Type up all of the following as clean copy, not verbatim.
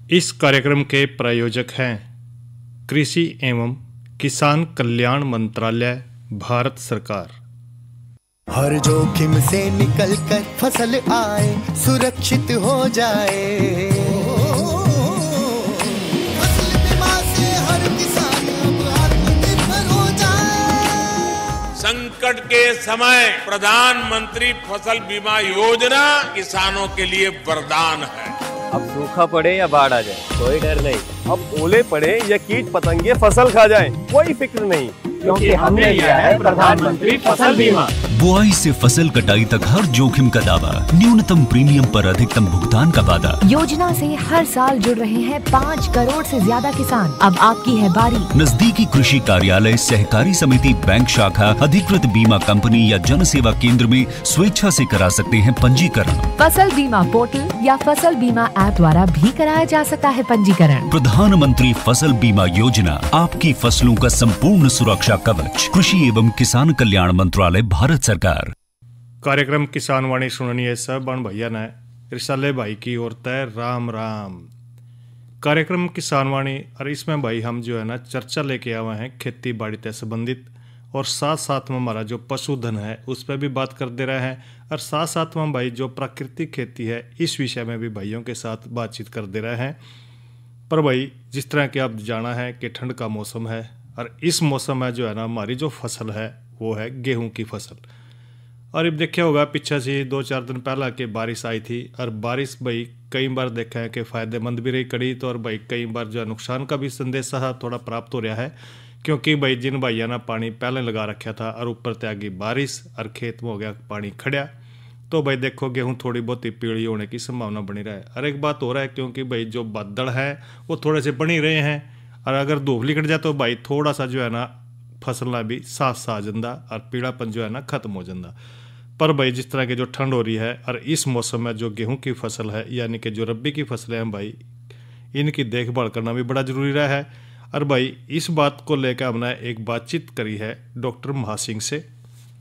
इस कार्यक्रम के प्रायोजक हैं कृषि एवं किसान कल्याण मंत्रालय, भारत सरकार। हर जोखिम से निकल कर फसल आए, सुरक्षित हो जाए। फसल बीमा से हर किसान अब आत्मनिर्भर हो जाए। संकट के समय प्रधानमंत्री फसल बीमा योजना किसानों के लिए वरदान है। अब सूखा पड़े या बाढ़ आ जाए कोई डर नहीं, अब ओले पड़े या कीट पतंगे फसल खा जाए कोई फिक्र नहीं, क्योंकि हमने लिया है प्रधानमंत्री फसल बीमा। बुआई से फसल कटाई तक हर जोखिम का दावा, न्यूनतम प्रीमियम पर अधिकतम भुगतान का वादा। योजना से हर साल जुड़ रहे हैं 5 करोड़ से ज्यादा किसान। अब आपकी है बारी। नजदीकी कृषि कार्यालय, सहकारी समिति, बैंक शाखा, अधिकृत बीमा कंपनी या जन सेवा केंद्र में स्वेच्छा से करा सकते हैं पंजीकरण। फसल बीमा पोर्टल या फसल बीमा ऐप द्वारा भी कराया जा सकता है पंजीकरण। प्रधानमंत्री फसल बीमा योजना, आपकी फसलों का संपूर्ण सुरक्षा कवच। कृषि एवं किसान कल्याण मंत्रालय, भारत सरकार। कार्यक्रम किसान वाणी सुननिए सब बन भैया ने रिसाले भाई की ओर तय राम राम। कार्यक्रम किसान वाणी और इसमें भाई हम जो है ना चर्चा लेके आए हैं खेती बाड़ी से संबंधित, और साथ साथ में हमारा जो पशुधन है उस पर भी बात कर दे रहे हैं, और साथ साथ में भाई जो प्राकृतिक खेती है इस विषय में भी भाइयों के साथ बातचीत कर दे रहे हैं। पर भाई जिस तरह कि आप जाना है कि ठंड का मौसम है, और इस मौसम में जो है ना हमारी जो फसल है वो है गेहूं की फसल। और अब देखा होगा पीछे से 2-4 दिन पहला के बारिश आई थी, और बारिश भाई कई बार देखा है कि फ़ायदेमंद भी रही कड़ी, तो और भाई कई बार जो है नुकसान का भी संदेश थोड़ा प्राप्त हो रहा है, क्योंकि भाई जिन भाइयों ने पानी पहले लगा रखा था और ऊपर त्यागी बारिश और खेत में हो गया पानी खड़ा, तो भाई देखो गेहूं थोड़ी बहुत ही पीली होने की संभावना बनी रहा है। और एक बात हो रहा है, क्योंकि भाई जो बादल है वो थोड़े से बनी रहे हैं, और अगर धूप निकल जाए तो भाई थोड़ा सा जो है ना फसलें भी साथ सा जाता और पीलापन जो है ना खत्म हो जाता। पर भाई जिस तरह की जो ठंड हो रही है और इस मौसम में जो गेहूं की फसल है यानी कि जो रब्बी की फसलें हैं भाई, इनकी देखभाल करना भी बड़ा ज़रूरी रहा है। और भाई इस बात को लेकर हमने एक बातचीत करी है डॉक्टर महासिंह से,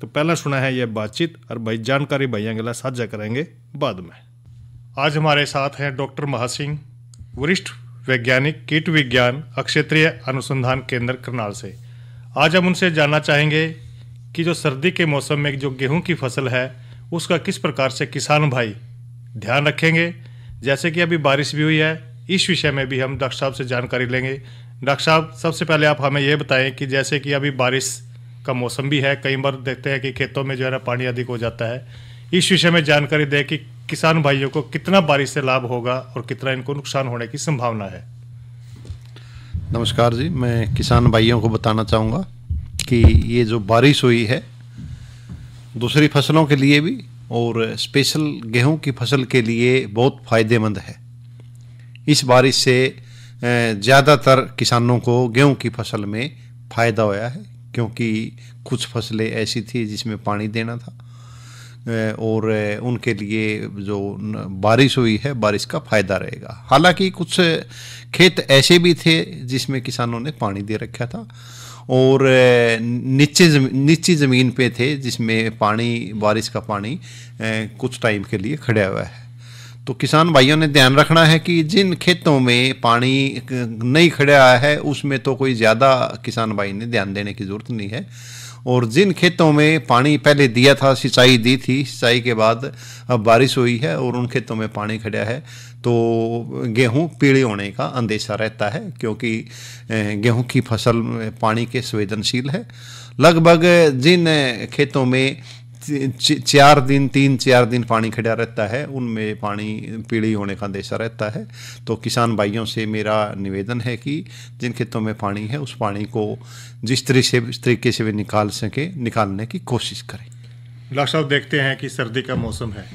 तो पहला सुना है यह बातचीत, और भाई जानकारी भैया के लिए साझा करेंगे बाद में। आज हमारे साथ हैं डॉक्टर महासिंह, वरिष्ठ वैज्ञानिक कीट विज्ञान क्षेत्रीय अनुसंधान केंद्र करनाल से। आज हम उनसे जानना चाहेंगे कि जो सर्दी के मौसम में जो गेहूं की फसल है उसका किस प्रकार से किसान भाई ध्यान रखेंगे। जैसे कि अभी बारिश भी हुई है, इस विषय में भी हम डॉक्टर साहब से जानकारी लेंगे। डॉक्टर साहब, सबसे पहले आप हमें ये बताएं कि जैसे कि अभी बारिश का मौसम भी है, कई बार देखते हैं कि खेतों में जो है ना पानी अधिक हो जाता है, इस विषय में जानकारी दें कि किसान भाइयों को कितना बारिश से लाभ होगा और कितना इनको नुकसान होने की संभावना है। नमस्कार जी, मैं किसान भाइयों को बताना चाहूँगा कि ये जो बारिश हुई है दूसरी फसलों के लिए भी और स्पेशल गेहूं की फसल के लिए बहुत फ़ायदेमंद है। इस बारिश से ज़्यादातर किसानों को गेहूं की फसल में फ़ायदा होया है, क्योंकि कुछ फसलें ऐसी थी जिसमें पानी देना था, और उनके लिए जो बारिश हुई है बारिश का फ़ायदा रहेगा। हालांकि कुछ खेत ऐसे भी थे जिसमें किसानों ने पानी दे रखा था, और नीची ज़मीन पे थे जिसमें पानी, बारिश का पानी कुछ टाइम के लिए खड़ा हुआ है। तो किसान भाइयों ने ध्यान रखना है कि जिन खेतों में पानी नहीं खड़ा है उसमें तो कोई ज़्यादा किसान भाई ने ध्यान देने की ज़रूरत नहीं है, और जिन खेतों में पानी पहले दिया था, सिंचाई दी थी, सिंचाई के बाद अब बारिश हुई है और उन खेतों में पानी खड़ा है, तो गेहूं पीले होने का अंदेशा रहता है, क्योंकि गेहूं की फसल पानी के संवेदनशील है। लगभग जिन खेतों में 4 दिन पानी खड़ा रहता है उनमें पानी पीली होने का अंदेशा रहता है। तो किसान भाइयों से मेरा निवेदन है कि जिन खेतों में पानी है उस पानी को जिस तरीके से वे निकालने की कोशिश करें। डॉक्टर साहब, देखते हैं कि सर्दी का मौसम है,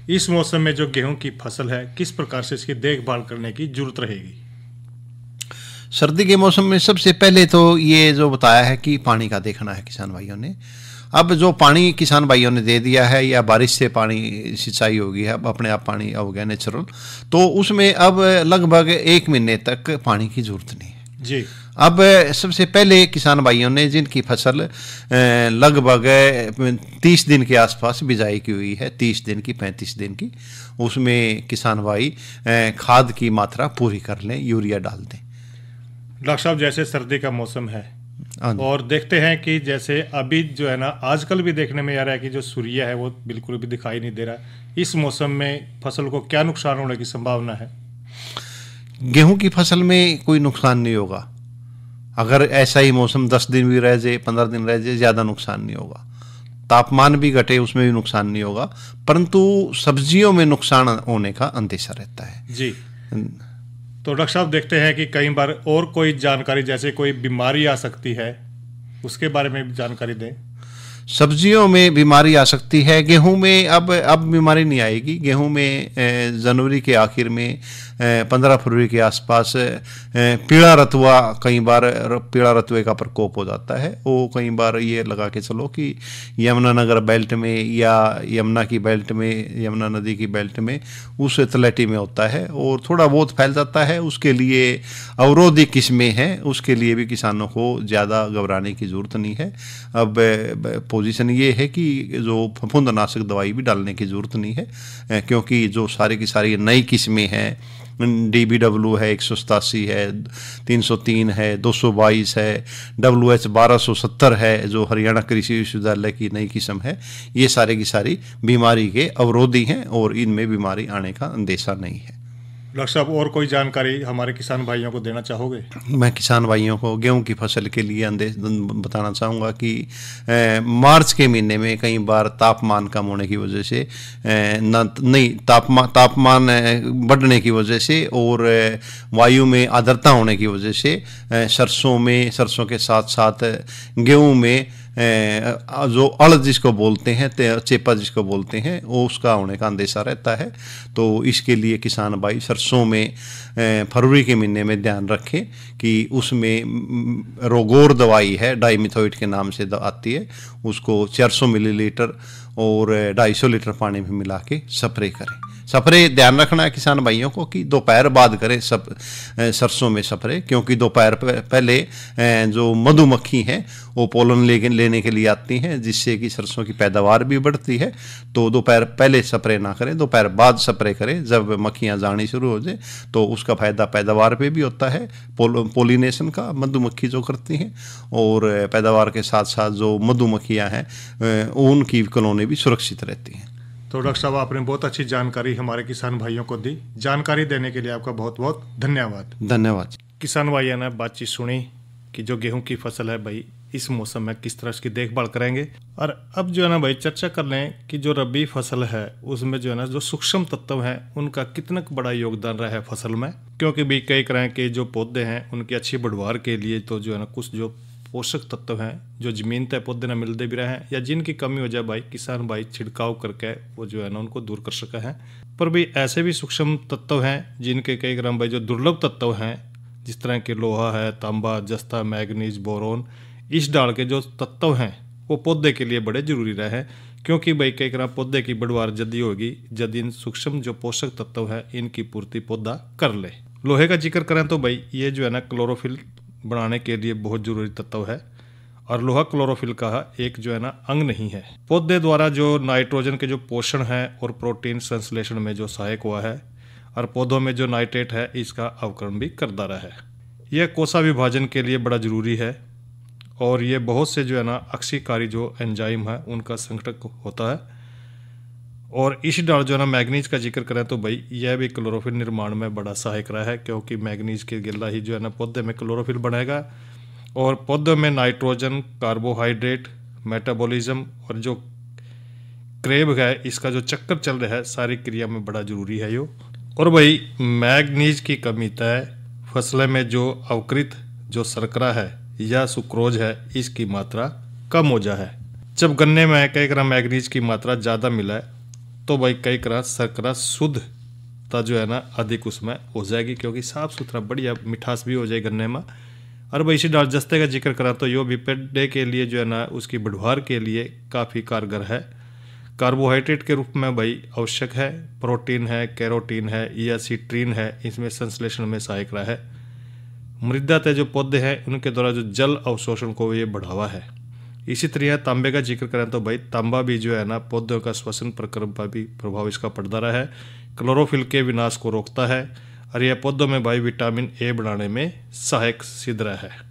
इस मौसम में जो गेहूं की फसल है किस प्रकार से इसकी देखभाल करने की जरूरत रहेगी। सर्दी के मौसम में सबसे पहले तो ये जो बताया है कि पानी का देखना है किसान भाइयों ने। अब जो पानी किसान भाइयों ने दे दिया है या बारिश से पानी सिंचाई होगी है, अब अपने आप पानी हो गया नेचुरल, तो उसमें अब लगभग 1 महीने तक पानी की जरूरत नहीं है जी। अब सबसे पहले किसान भाइयों ने जिनकी फसल लगभग 30 दिन के आसपास बिजाई की हुई है, 30 दिन की 35 दिन की, उसमें किसान भाई खाद की मात्रा पूरी कर लें, यूरिया डाल दें। डॉक्टर साहब, जैसे सर्दी का मौसम है हाँ। और देखते हैं कि जैसे अभी जो है ना आजकल भी देखने में आ रहा है कि जो सूर्य है वो बिल्कुल भी दिखाई नहीं दे रहा। इस मौसम में फसल को क्या नुकसान होने की संभावना है? गेहूं की फसल में कोई नुकसान नहीं होगा। अगर ऐसा ही मौसम 10 दिन भी रह जाए, 15 दिन रह जाए, ज़्यादा नुकसान नहीं होगा। तापमान भी घटे, उसमें भी नुकसान नहीं होगा, परंतु सब्जियों में नुकसान होने का अंदेशा रहता है जी। तो डॉक्टर साहब, देखते हैं कि कई बार और कोई जानकारी, जैसे कोई बीमारी आ सकती है, उसके बारे में भी जानकारी दें। सब्जियों में बीमारी आ सकती है, गेहूं में अब बीमारी नहीं आएगी। गेहूं में जनवरी के आखिर में 15 फरवरी के आसपास पीला रतुआ, कई बार पीला रतुए का प्रकोप हो जाता है। वो कई बार ये लगा के चलो कि यमुनानगर बेल्ट में या यमुना की बेल्ट में, यमुना नदी की बेल्ट में, उस तलहटी में होता है और थोड़ा बहुत फैल जाता है। उसके लिए अवरोधी किस्में हैं, उसके लिए भी किसानों को ज़्यादा घबराने की ज़रूरत नहीं है। अब पोजीशन ये है कि जो फफूंदनाशक दवाई भी डालने की ज़रूरत नहीं है, क्योंकि जो सारी की सारी नई किस्में हैं, DBW है, 187 है, 303 है, 222 है, WH 1270 है, जो हरियाणा कृषि विश्वविद्यालय की नई किस्म है, ये सारे की सारी बीमारी के अवरोधी हैं और इनमें बीमारी आने का अंदेशा नहीं है। डॉक्टर साहब, और कोई जानकारी हमारे किसान भाइयों को देना चाहोगे? मैं किसान भाइयों को गेहूं की फसल के लिए बताना चाहूँगा कि मार्च के महीने में कई बार तापमान कम होने की वजह से तापमान बढ़ने की वजह से और वायु में आर्द्रता होने की वजह से सरसों के साथ साथ गेहूं में जो अड़ जिसको बोलते हैं, चेपा जिसको बोलते हैं, वो उसका होने का अंदेशा रहता है। तो इसके लिए किसान भाई सरसों में फरवरी के महीने में ध्यान रखें कि उसमें रोगोर दवाई है, डाइमिथोइट के नाम से आती है, उसको 400 मिलीलीटर और 250 लीटर पानी में मिला के स्प्रे करें। स्प्रे ध्यान रखना है किसान भाइयों को कि दोपहर बाद करें सरसों में स्प्रे, क्योंकि दोपहर पहले जो मधुमक्खी हैं वो पोलन लेने के लिए आती हैं, जिससे कि सरसों की पैदावार भी बढ़ती है। तो दोपहर पहले स्प्रे ना करें, दोपहर बाद स्प्रे करें। जब मक्खियाँ जानी शुरू हो जाए तो उसका फायदा पैदावार पे भी होता है, पोलिनेशन का, मधुमक्खी जो करती हैं, और पैदावार के साथ साथ जो मधुमक्खियाँ हैं उनकी कॉलोनी भी सुरक्षित रहती हैं। तो डॉक्टर साहब, आपने बहुत अच्छी जानकारी हमारे किसान भाइयों को दी। जानकारी देने के लिए आपका बहुत बहुत धन्यवाद। धन्यवाद। किसान भाइयों ने बातचीत सुनी कि जो गेहूं की फसल है भाई, इस मौसम में किस तरह उसकी देखभाल करेंगे। और अब जो है ना भाई, चर्चा कर लें कि जो रबी फसल है उसमें जो है ना जो सूक्ष्म तत्व हैं उनका कितना बड़ा योगदान रहा है फसल में। क्योंकि भाई कई तरह के जो पौधे हैं उनकी अच्छी बढ़वार के लिए तो जो है ना कुछ जो पोषक तत्व हैं जो जमीन तय पौधे ना मिलते भी रहे हैं या जिनकी कमी हो जाए भाई, किसान भाई छिड़काव करके वो जो है ना उनको दूर कर सके हैं। पर भाई ऐसे भी सूक्ष्म तत्व हैं जिनके कई ग्राम भाई जो दुर्लभ तत्व हैं, जिस तरह के लोहा है, तांबा, जस्ता, मैग्नीज, बोरोन, इस डाल के जो तत्व हैं वो पौधे के लिए बड़े जरूरी रहे हैं। क्योंकि भाई कई ग्राम पौधे की बढ़वार जल्दी होगी जब इन सूक्ष्म जो पोषक तत्व है इनकी पूर्ति पौधा कर ले। लोहे का जिक्र करें तो भाई ये जो है ना क्लोरोफिल बनाने के लिए बहुत जरूरी तत्व है, और लोहा क्लोरोफिल का एक जो है ना अंग नहीं है। पौधे द्वारा जो नाइट्रोजन के जो पोषण है और प्रोटीन संश्लेषण में जो सहायक हुआ है, और पौधों में जो नाइट्रेट है इसका अवकरण भी करता रहा है। यह कोसा विभाजन के लिए बड़ा जरूरी है, और ये बहुत से जो है ना अक्सीकारी जो एंजाइम है उनका संघटक होता है। और इस डाल जो है ना मैग्नीज का जिक्र करें तो भाई यह भी क्लोरोफिल निर्माण में बड़ा सहायक रहा है, क्योंकि मैग्नीज के गिल्ला ही जो है ना पौधे में क्लोरोफिल बनेगा, और पौधों में नाइट्रोजन, कार्बोहाइड्रेट, मेटाबॉलिज्म और जो क्रेब है इसका जो चक्कर चल रहा है सारी क्रिया में बड़ा जरूरी है यो। और भाई मैग्नीज की कमी तय फसलें में जो अवकृत जो शर्करा है या सुक्रोज है इसकी मात्रा कम हो जाए। जब गन्ने में कई ग्राम मैग्नीज की मात्रा ज़्यादा मिला है तो भाई कई ग्राम शर्करा शुद्धता जो है ना अधिक उसमें हो जाएगी, क्योंकि साफ सुथरा बढ़िया मिठास भी हो जाएगी गन्ने में। और भाई इसी डाल जस्ते का जिक्र करा तो यो भी पेड़े के लिए जो है ना उसकी बढ़वार के लिए काफ़ी कारगर है। कार्बोहाइड्रेट के रूप में भाई आवश्यक है, प्रोटीन है, कैरोटीन है या सिट्रीन है, इसमें संश्लेषण में सहायक रहा है। मृदा के जो पौधे हैं उनके द्वारा जो जल अवशोषण को ये बढ़ावा है। इसी तरह तांबे का जिक्र करें तो भाई तांबा भी जो है ना पौधों का श्वसन प्रक्रम पर भी प्रभाव इसका पड़ता रहा है, क्लोरोफिल के विनाश को रोकता है और यह पौधों में भाई विटामिन ए बनाने में सहायक सिद्ध रहा है।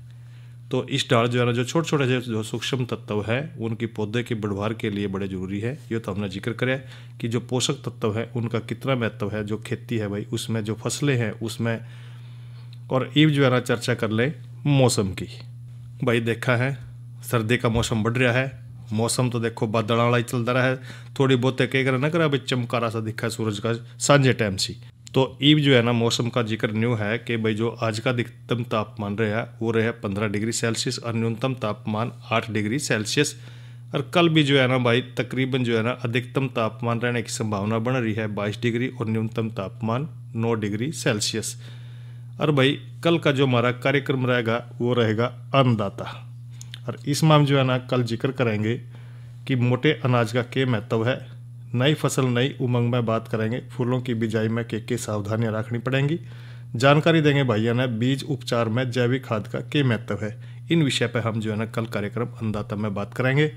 तो इस डाल जो है ना जो छोटे छोटे जो सूक्ष्म तत्व है उनकी पौधे की बढ़वार के लिए बड़े जरूरी है। ये तो हमने जिक्र करें कि जो पोषक तत्व है उनका कितना महत्व है जो खेती है भाई उसमें, जो फसलें हैं उसमें। और ईव जो है ना चर्चा कर ले मौसम की। भाई देखा है सर्दी का मौसम बढ़ रहा है, मौसम तो देखो बादल वाला ही चलता रहा है, थोड़ी बहुत कह कर ना करा भाई चमकारा सा दिखा सूरज का सांझे टाइम सी। तो ईव जो है ना मौसम का जिक्र न्यू है कि भाई जो आज का अधिकतम तापमान रहा वो रहा 15 डिग्री सेल्सियस और न्यूनतम तापमान 8 डिग्री सेल्सियस। और कल भी जो है ना भाई तकरीबन जो है ना अधिकतम तापमान रहने की संभावना बन रही है 22 डिग्री और न्यूनतम तापमान 9 डिग्री सेल्सियस। और भाई कल का जो हमारा कार्यक्रम रहेगा वो रहेगा अन्नदाता, और इसमें हम जो है ना कल जिक्र करेंगे कि मोटे अनाज का क्या महत्व है, नई फसल नई उमंग में बात करेंगे, फूलों की बिजाई में क्या सावधानियां रखनी पड़ेंगी, जानकारी देंगे भैया ना बीज उपचार में जैविक खाद का क्या महत्व है। इन विषय पर हम जो है ना कल कार्यक्रम अन्नदाता में बात करेंगे।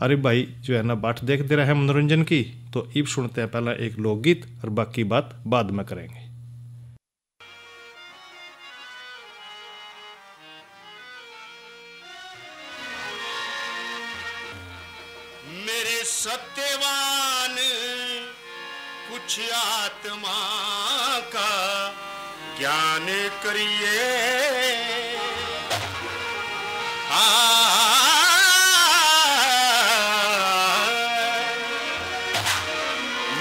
अरे भाई जो है ना बाट देखते रहे मनोरंजन की, तो इब सुनते हैं पहला एक लोकगीत और बाकी बात बाद में करेंगे। मेरे सत्यवान कुछ आत्मा का ज्ञान करिए,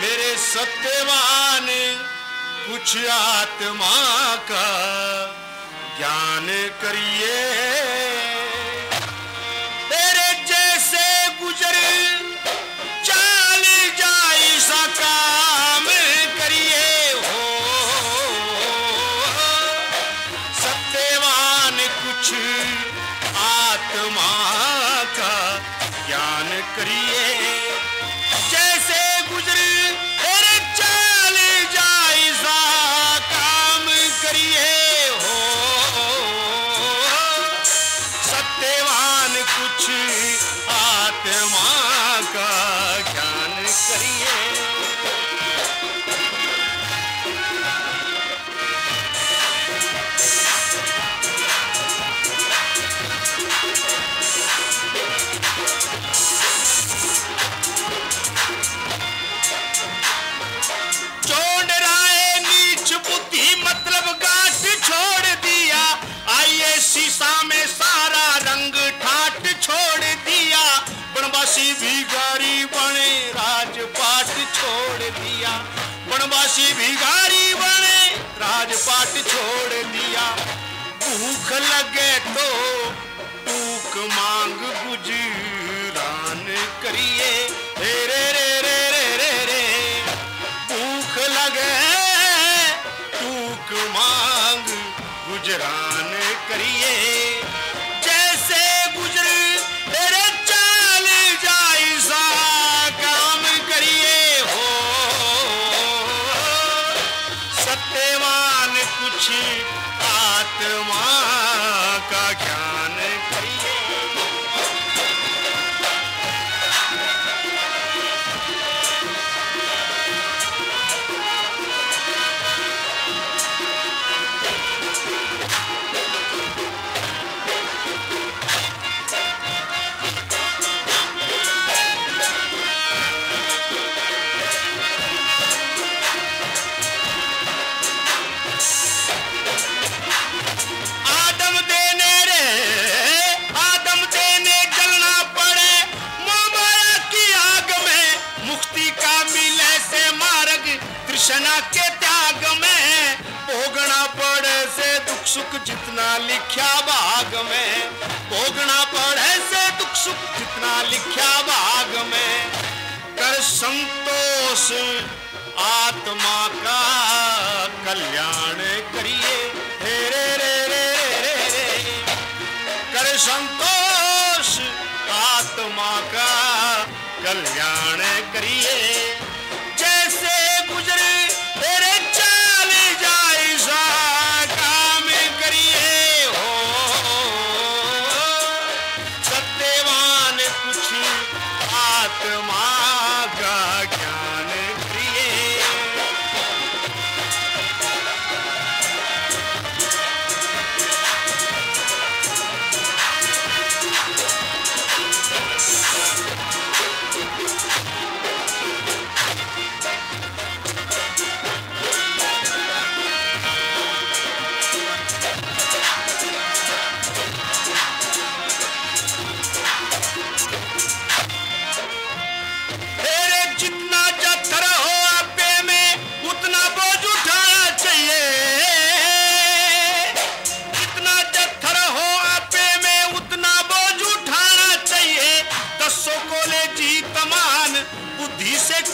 मेरे सत्यवान कुछ आत्मा का ज्ञान करिए, तेरे जैसे गुजर चाल जाए सा काम करिए हो, सत्यवान कुछ आत्मा का ज्ञान करिए, जैसे गुजर तेरे चाल जाए सा काम करिए हो, सत्यवान कुछ आत्मा का ज्ञान करिए। छोड़ रहे नीच बुद्धि मतलब गांठ छोड़ दिया, आइए शीशा में सारा रंग ठाट छोड़ दिया, बनवासी भिखारी बने राजपाट छोड़ दिया, बनवासी भिखारी बने राजपाट छोड़ दिया, भूख लगे तो टूक मांग गुजरान करिए, रे रे रे रे रे रे रे, भूख लगे टूक मांग गुजरान करिए, जैसे गुजर तेरे चाल जाए सा काम करिए हो, सत्यवान कुछ आत्मा का ज्ञान करिए। आदम देने रे आदम देने जलना पड़े मोहमाया की आग में, मुक्ति का मिले से मार्ग तृष्णा के त्याग में, भोगना पड़े से दुख सुख जितना लिखा भाग में, भोगना पड़े से दुख सुख जितना लिखा भाग में, कर संतोष आत्मा का कल्याण करिए, रे रे रे रे रे रे, कर संतोष आत्मा का कल्याण करिए, जैसे गुजरे तेरे चाल जाए सा काम करिए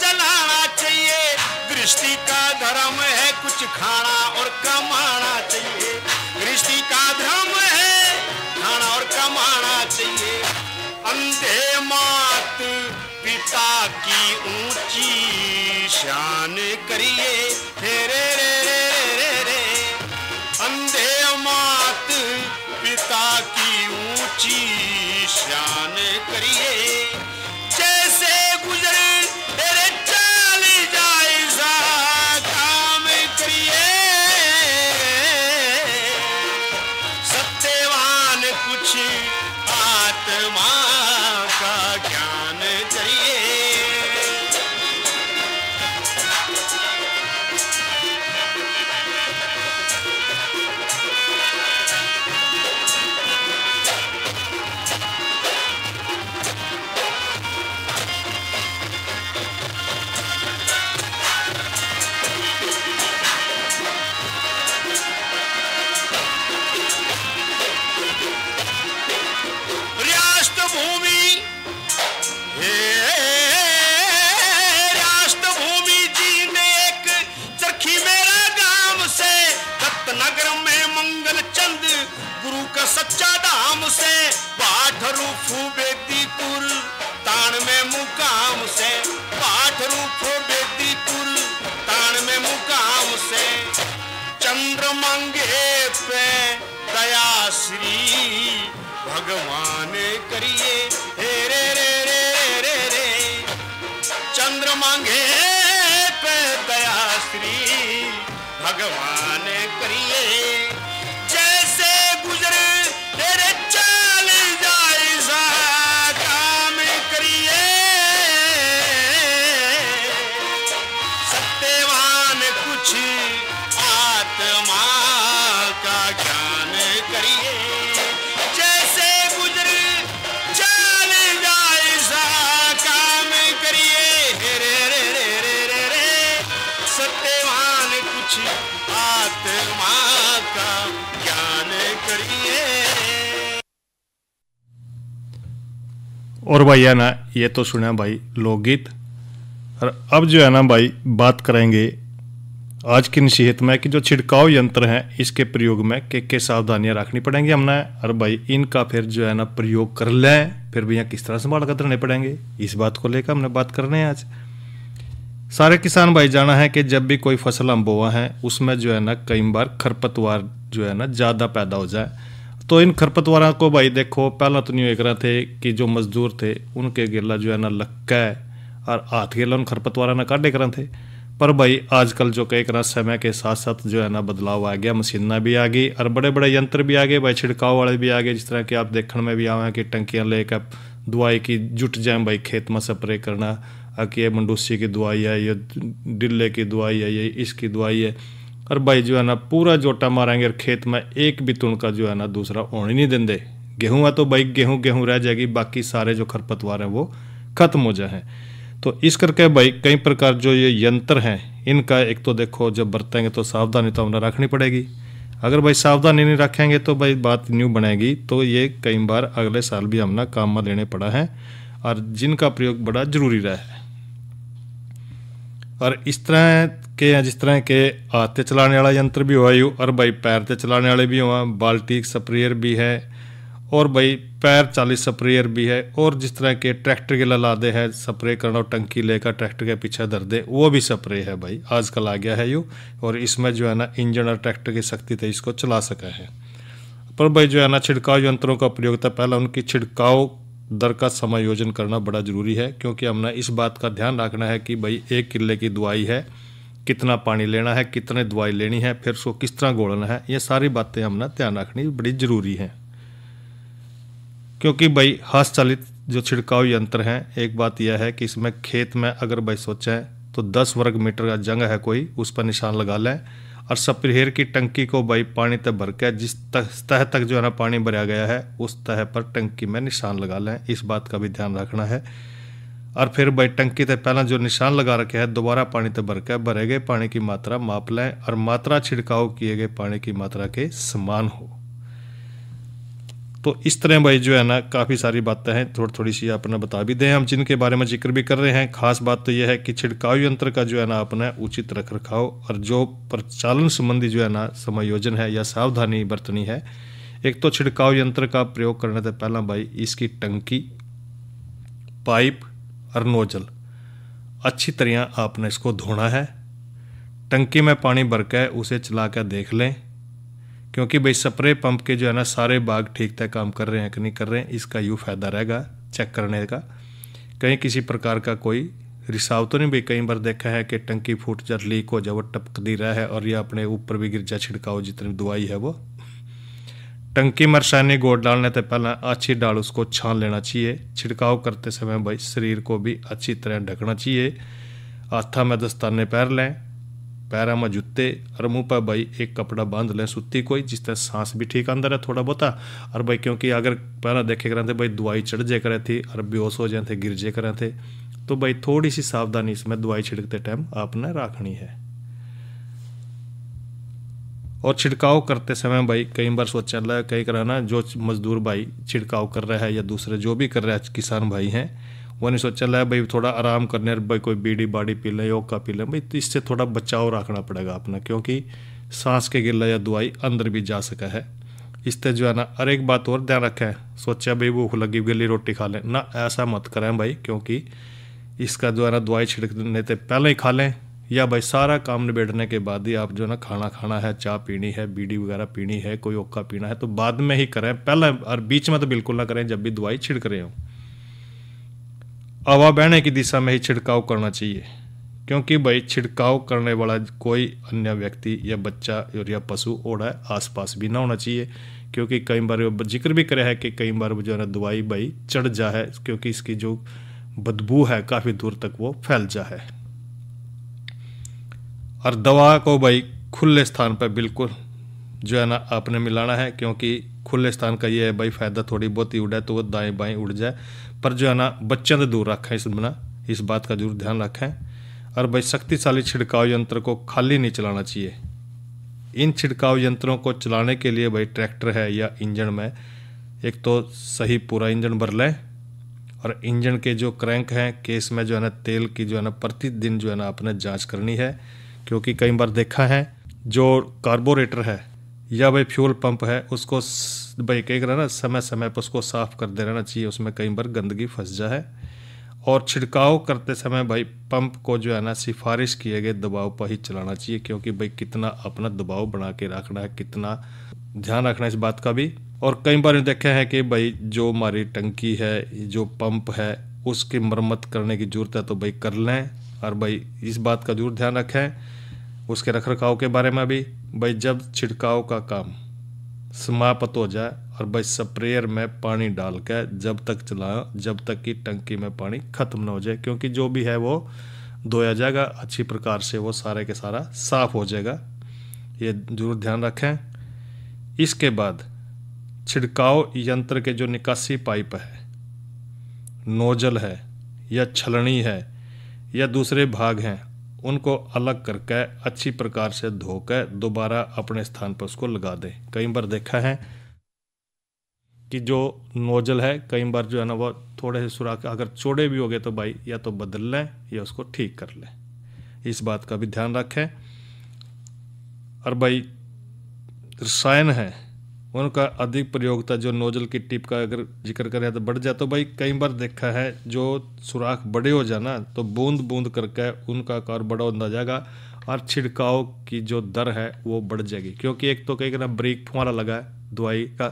चलाना चाहिए। गृहस्थी का धर्म है कुछ खाना और कमाना चाहिए। गृहस्थी का धर्म है खाना और कमाना चाहिए। अंधे मात पिता की ऊंची शान करिए। हे रे रे रे रे रे। अंधे मात पिता की ऊंची शान करिए। जैसे गुजरे तेरे चाल जायजा काम करिए। सत्यवान कुछ आत्मा का ज्ञान करिए। राष्ट्रभूमि जीने एक चरखी मेरा गांव से। रत्नगर में मंगल चंद गुरु का सच्चा धाम से। बाठरूफू बेदीपुर तान में मुकाम से। बाठरूफू बेदीपुर तान में मुकाम से। चंद्र मांगे पे दया श्री भगवान करिए। हे रे रे रे रे रे। चंद्र मांगे पे दया श्री भगवान करिए। जैसे गुजरे तेरे चाल जायजा काम करिए। सत्यवान कुछ आत्मा का ज्ञान करिए। जैसे गुजरे चाल जायजा काम करिए। हे रे रे रे रे रे रे। सत्यवान कुछ आत्मा का ज्ञान करिए। और भाई है ना, ये तो सुना भाई लोकगीत। और अब जो है ना भाई, बात करेंगे आज की नसीहत में कि जो छिड़काव यंत्र हैं इसके प्रयोग में क्या सावधानियां रखनी पड़ेंगी हमने। और भाई इनका फिर जो है ना प्रयोग कर लें, फिर भी यहाँ किस तरह संभाल कर रखने पड़ेंगे, इस बात को लेकर हमने बात करने हैं आज। सारे किसान भाई जाना है कि जब भी कोई फसल हम बोआ है उसमें जो है ना कई बार खरपतवार जो है ना ज़्यादा पैदा हो जाए। तो इन खरपतवारों को भाई देखो, पहला तो नहीं एक रहा थे कि जो मजदूर थे उनके गेला जो है ना लक्का और हाथ गेला उन खरपतवारों ने काटे कर थे। पर भाई आजकल जो कई तरह समय के साथ साथ जो है ना बदलाव आ गया, मशीनें भी आ गई और बड़े बड़े यंत्र भी आ गए भाई, छिड़काव वाले भी आ गए। जिस तरह कि आप देखने में भी आए हैं कि टंकियाँ लेकर दवाई की जुट जाए भाई, खेत में स्प्रे करना कि ये मंडूसी की दवाई है, ये डिल्ले की दवाई है, ये इसकी दवाई है। और भाई जो है ना पूरा जोटा मारेंगे और खेत में एक भी तुणका जो है ना दूसरा होने नहीं देंगे। गेहूँ है तो भाई गेहूँ रह जाएगी, बाकी सारे जो खरपतवार हैं वो खत्म हो जाए। तो इस करके भाई कई प्रकार जो ये यंत्र हैं इनका एक तो देखो जब बरतेंगे तो सावधानी तो हमें रखनी पड़ेगी। अगर भाई सावधानी नहीं रखेंगे तो भाई बात न्यू बनेगी। तो ये कई बार अगले साल भी हमने काम में लेने पड़ा है और जिनका प्रयोग बड़ा जरूरी रहा है। और इस तरह के जिस तरह के हाथ से चलाने वाला यंत्र भी हुआ और भाई पैर से चलाने वाले भी हुआ, बाल्टी स्प्रेयर भी है और भाई पैर 40 स्प्रेयर भी है। और जिस तरह के ट्रैक्टर के लादे है स्प्रे करना, टंकी लेकर ट्रैक्टर के पीछे धर दे, वो भी स्प्रे है भाई, आजकल आ गया है और इसमें जो है ना इंजन और ट्रैक्टर की शक्ति से इसको चला सका है। पर भाई जो है ना छिड़काव यंत्रों का प्रयोग था, पहला उनकी छिड़काव दर का समायोजन करना बड़ा ज़रूरी है, क्योंकि हमने इस बात का ध्यान रखना है कि भाई 1 किले की दवाई है, कितना पानी लेना है, कितने दवाई लेनी है, फिर उसको किस तरह घोलना है, ये सारी बातें हमने ध्यान रखनी बड़ी ज़रूरी है। क्योंकि भाई हाथ चालित जो छिड़काव यंत्र हैं, एक बात यह है कि इसमें खेत में अगर भाई सोचें तो 10 वर्ग मीटर का जगह है कोई, उस पर निशान लगा लें और स्प्रेयर की टंकी को भाई पानी तक भर के जिस तह तक जो है ना पानी भरा गया है उस तह पर टंकी में निशान लगा लें, इस बात का भी ध्यान रखना है। और फिर भाई टंकी तक पहला जो निशान लगा रखे है दोबारा पानी तक भर के भरे गए पानी की मात्रा माप लें और मात्रा छिड़काव किए गए पानी की मात्रा के समान हो। तो इस तरह भाई जो है ना काफ़ी सारी बातें हैं, थोड़ी थोड़ी सी अपना बता भी दें हम, जिनके बारे में जिक्र भी कर रहे हैं। खास बात तो यह है कि छिड़काव यंत्र का जो है ना अपना उचित रख रखाव और जो प्रचालन संबंधी जो है ना समायोजन है या सावधानी बरतनी है। एक तो छिड़काव यंत्र का प्रयोग करने से पहला भाई इसकी टंकी, पाइप और नोजल अच्छी तरह आपने इसको धोना है। टंकी में पानी भर के उसे चला कर देख लें, क्योंकि भाई स्प्रे पंप के जो है ना सारे भाग ठीक तय काम कर रहे हैं कि नहीं कर रहे हैं, इसका यूँ फायदा रहेगा चेक करने का। कहीं किसी प्रकार का कोई रिसाव तो नहीं भाई, कई बार देखा है कि टंकी फूट जा, लीक हो जा, वो टपक दी रहा है और ये अपने ऊपर भी गिर जा छिड़काव जितनी दवाई है वो। टंकी में रासायनिक घोल डालने से पहले अच्छी डाल उसको छान लेना चाहिए। छिड़काव करते समय भाई शरीर को भी अच्छी तरह ढकना चाहिए। हाथा में दस्ताने पहन लें, पैरों में जूते और मुंह पर भाई एक कपड़ा बांध लें सूती कोई, जिस तरह सांस भी ठीक अंदर है थोड़ा बहुत। और भाई क्योंकि अगर पहला देखे करें थे भाई दवाई चढ़ जाए करे थी और बेहोश हो जाए थे, गिर जाए करे थे, तो भाई थोड़ी सी सावधानी इसमें दवाई छिड़कते टाइम आपने रखनी है। और छिड़काव करते समय भाई कई बार सोचा है कई कराना जो मजदूर भाई छिड़काव कर रहा है या दूसरे जो भी कर रहा है किसान भाई हैं, वो नहीं सोचा है भाई थोड़ा आराम करने भाई कोई बीड़ी बाड़ी पी लें, योग का पी लें भाई, तो इससे थोड़ा बचाव रखना पड़ेगा अपना, क्योंकि सांस के गिल्ला या दवाई अंदर भी जा सका है। इससे जो है ना, और एक बात और ध्यान रखें, सोचा भाई भूख लगी गली रोटी खा लें ना, ऐसा मत करें भाई, क्योंकि इसका जो है ना दवाई छिड़कने से पहले ही खा लें या भाई सारा काम निबेड़ने के बाद ही आप जो है ना खाना है, चाय पीनी है, बीड़ी वगैरह पीनी है, कोई ओक्का पीना है तो बाद में ही करें, पहले और बीच में तो बिल्कुल ना करें जब भी दवाई छिड़क रहे हो। हवा बहने की दिशा में ही छिड़काव करना चाहिए, क्योंकि भाई छिड़काव करने वाला कोई अन्य व्यक्ति या बच्चा और या पशु ओढ़ा आसपास भी ना होना चाहिए, क्योंकि कई बार जिक्र भी करे है कि कई बार जो है ना दवाई भाई चढ़ जा है, क्योंकि इसकी जो बदबू है काफ़ी दूर तक वो फैल जा है। और दवा को भाई खुले स्थान पर बिल्कुल जो है ना आपने मिलाना है, क्योंकि खुले स्थान का ये है भाई फायदा थोड़ी बहुत ही उड़े तो वो दाएं बाएं उड़ जाए, पर जो है ना बच्चों से दूर रखें इस बात का जरूर ध्यान रखें। और भाई शक्तिशाली छिड़काव यंत्र को खाली नहीं चलाना चाहिए। इन छिड़काव यंत्रों को चलाने के लिए भाई ट्रैक्टर है या इंजन में एक तो सही पूरा इंजन भर लें, और इंजन के जो क्रैंक हैं केस में जो है ना तेल की जो है ना प्रतिदिन जो है ना आपने जांच करनी है, क्योंकि कई बार देखा है जो कार्बोरेटर है या भाई फ्यूल पंप है उसको भाई कई ना समय समय पर उसको साफ कर दे रहना चाहिए, उसमें कई बार गंदगी फंस जा है। और छिड़काव करते समय भाई पंप को जो है ना सिफारिश किए गए दबाव पर ही चलाना चाहिए, क्योंकि भाई कितना अपना दबाव बना के रखना है, कितना ध्यान रखना है इस बात का भी। और कई बार देखा है कि भाई जो हमारी टंकी है, जो पंप है, उसकी मरम्मत करने की जरूरत है तो भाई कर लें, और भाई इस बात का जरूर ध्यान रखें उसके रख रखाव के बारे में भी। भाई जब छिड़काव का काम समाप्त हो जाए और भाई स्प्रेयर में पानी डाल के जब तक चलाओ जब तक कि टंकी में पानी खत्म ना हो जाए, क्योंकि जो भी है वो धोया जाएगा अच्छी प्रकार से, वो सारे के सारा साफ हो जाएगा, ये जरूर ध्यान रखें। इसके बाद छिड़काव यंत्र के जो निकासी पाइप है, नोजल है या छलनी है या दूसरे भाग हैं, उनको अलग करके अच्छी प्रकार से धोकर दोबारा अपने स्थान पर उसको लगा दें। कई बार देखा है कि जो नोजल है कई बार जो है ना वो थोड़े से सुराख अगर चौड़े भी हो गए तो भाई या तो बदल लें या उसको ठीक कर लें, इस बात का भी ध्यान रखें। और भाई रसायन है उनका अधिक प्रयोगता जो नोजल की टिप का अगर जिक्र करें तो बढ़ जाए, तो भाई कई बार देखा है जो सुराख बड़े हो जाना तो बूंद बूंद करके उनका आकार बड़ा होता जाएगा और छिड़काव की जो दर है वो बढ़ जाएगी, क्योंकि एक तो कहीं ना ब्रेक फुहारा लगा है दवाई का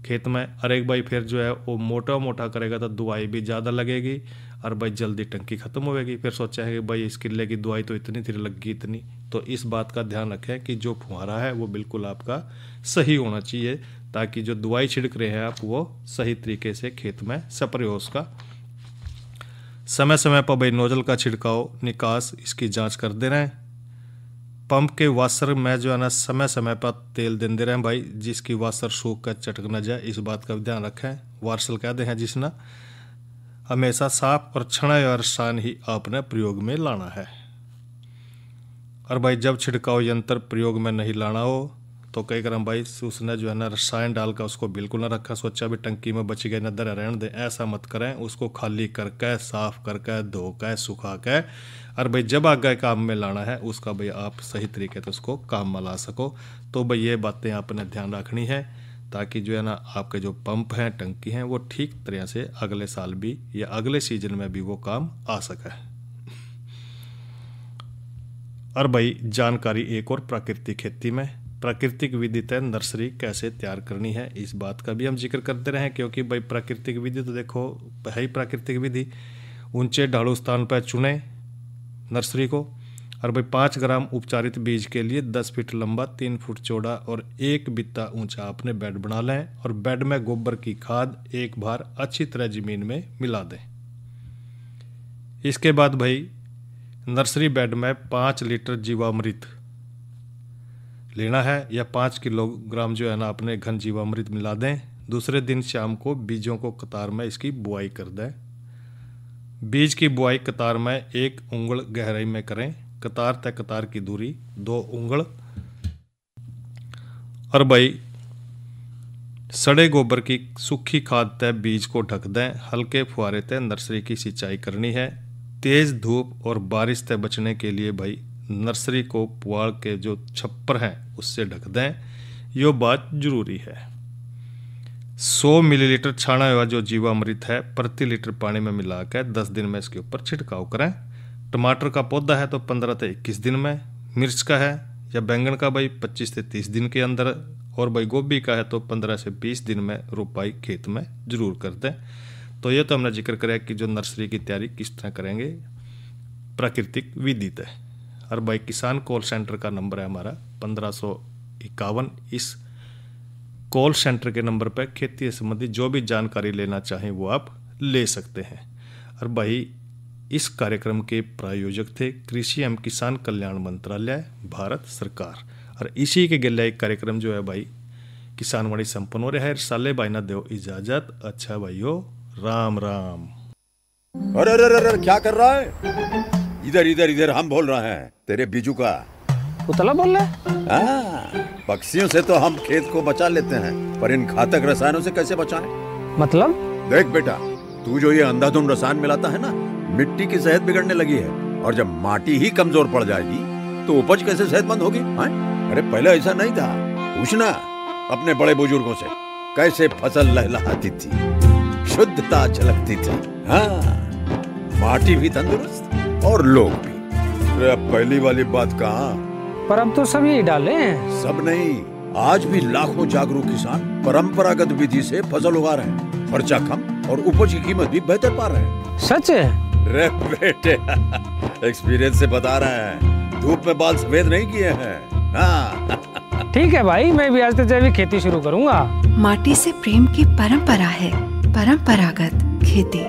खेत में, और एक भाई फिर जो है वो मोटा मोटा करेगा तो दवाई भी ज़्यादा लगेगी और भाई जल्दी टंकी ख़त्म होगी। फिर सोचा है कि भाई इस किले की दवाई तो इतनी थी लगी इतनी, तो इस बात का ध्यान रखें कि जो फुहारा है वो बिल्कुल आपका सही होना चाहिए, ताकि जो दवाई छिड़क रहे हैं आप वो सही तरीके से खेत में स्प्रे हो उसका। समय समय पर भाई नोजल का छिड़काव निकास इसकी जांच कर दे रहे हैं। पंप के वाशर में जो है ना समय समय पर तेल देते रहें भाई, जिसकी वाशर सूख कर चटक न जाए, इस बात का ध्यान रखें। वार्सल कहते हैं जिसना हमेशा साफ और छना या रसायन ही आपने प्रयोग में लाना है। और भाई जब छिड़काव यंत्र प्रयोग में नहीं लाना हो तो कई करम भाई उसने जो है ना रसायन डाल कर उसको बिल्कुल ना रखा, सोचा भी टंकी में बच गए नदर रहने दे। ऐसा मत करें, उसको खाली करके साफ करके धो के सुखा के और भाई जब आगे काम में लाना है उसका भाई आप सही तरीके से उसको काम में ला सको। तो भाई ये बातें आपने ध्यान रखनी है ताकि जो है ना आपके जो पंप हैं टंकी हैं वो ठीक तरह से अगले साल भी या अगले सीजन में भी वो काम आ सके। और भाई जानकारी एक और प्राकृतिक खेती में, प्राकृतिक विधि तय नर्सरी कैसे तैयार करनी है, इस बात का भी हम जिक्र करते रहे क्योंकि भाई प्राकृतिक विधि तो देखो है ही प्राकृतिक विधि। ऊंचे ढालू स्थान पर चुने नर्सरी को और भाई 5 ग्राम उपचारित बीज के लिए 10 फीट लंबा 3 फुट चौड़ा और 1 बित्ता ऊंचा अपने बेड बना लें और बेड में गोबर की खाद एक बार अच्छी तरह जमीन में मिला दें। इसके बाद भाई नर्सरी बेड में 5 लीटर जीवामृत लेना है या 5 किलोग्राम जो है ना अपने घन जीवामृत मिला दें। दूसरे दिन शाम को बीजों को कतार में इसकी बुआई कर दें। बीज की बुआई कतार में 1 उंगल गहराई में करें। कतार तक कतार की दूरी 2 उंगल। और भाई सड़े गोबर की सूखी खाद तय बीज को ढक दें। हल्के फुहारे तय नर्सरी की सिंचाई करनी है। तेज धूप और बारिश से बचने के लिए भाई नर्सरी को पुआल के जो छप्पर हैं उससे ढक दें, यो बात जरूरी है। 100 मिलीलीटर छाना हुआ जो जीवामृत है प्रति लीटर पानी में मिलाकर 10 दिन में इसके ऊपर छिड़काव करें। टमाटर का पौधा है तो 15 से 21 दिन में, मिर्च का है या बैंगन का भाई 25 से 30 दिन के अंदर, और भाई गोभी का है तो 15 से 20 दिन में रोपाई खेत में जरूर कर दें। तो ये तो हमने जिक्र करा कि जो नर्सरी की तैयारी किस तरह करेंगे प्राकृतिक विधि तय। और भाई किसान कॉल सेंटर का नंबर है हमारा 1551। इस कॉल सेंटर के नंबर पर खेती से संबंधित जो भी जानकारी लेना चाहें वो आप ले सकते हैं। और भाई इस कार्यक्रम के प्रायोजक थे कृषि एवं किसान कल्याण मंत्रालय भारत सरकार। और इसी के गले एक कार्यक्रम जो है भाई किसानवाणी संपन्न हो रहा है। साले भाई ना दो इजाजत। अच्छा भाइयों, राम राम। अरे अरे अरे क्या कर रहा है? इधर इधर इधर हम बोल रहे हैं तेरे बीजू का। उतला बोल रहा है? पक्षियों से तो हम खेत को बचा लेते हैं पर इन घातक रसायनों से कैसे बचाएं? मतलब? देख बेटा, तू जो ये अंधाधुंध रसायन मिलाता है ना, मिट्टी की सेहत बिगड़ने लगी है और जब माटी ही कमजोर पड़ जाएगी तो उपज कैसे सेहतमंद होगी? अरे पहले ऐसा नहीं था। पूछना अपने बड़े बुजुर्गों से कैसे फसल लहलहाती थी, शुद्धता झलकती थी। हाँ, माटी भी तंदुरुस्त और लोग भी। अरे अब पहली वाली बात कहाँ? पर अब तो सब यही डाले हैं। सब नहीं, आज भी लाखों जागरूक किसान परंपरागत विधि से फसल उगा रहे हैं। खर्चा कम और उपज की कीमत भी बेहतर पा रहे हैं। सच है? रे बेटे, एक्सपीरियंस से बता रहे हैं। धूप में बाल सफेद नहीं किए हैं। हाँ। ठीक है भाई, मैं भी आज से जैविक खेती शुरू करूंगा। माटी से प्रेम की परंपरा है, परंपरागत खेती।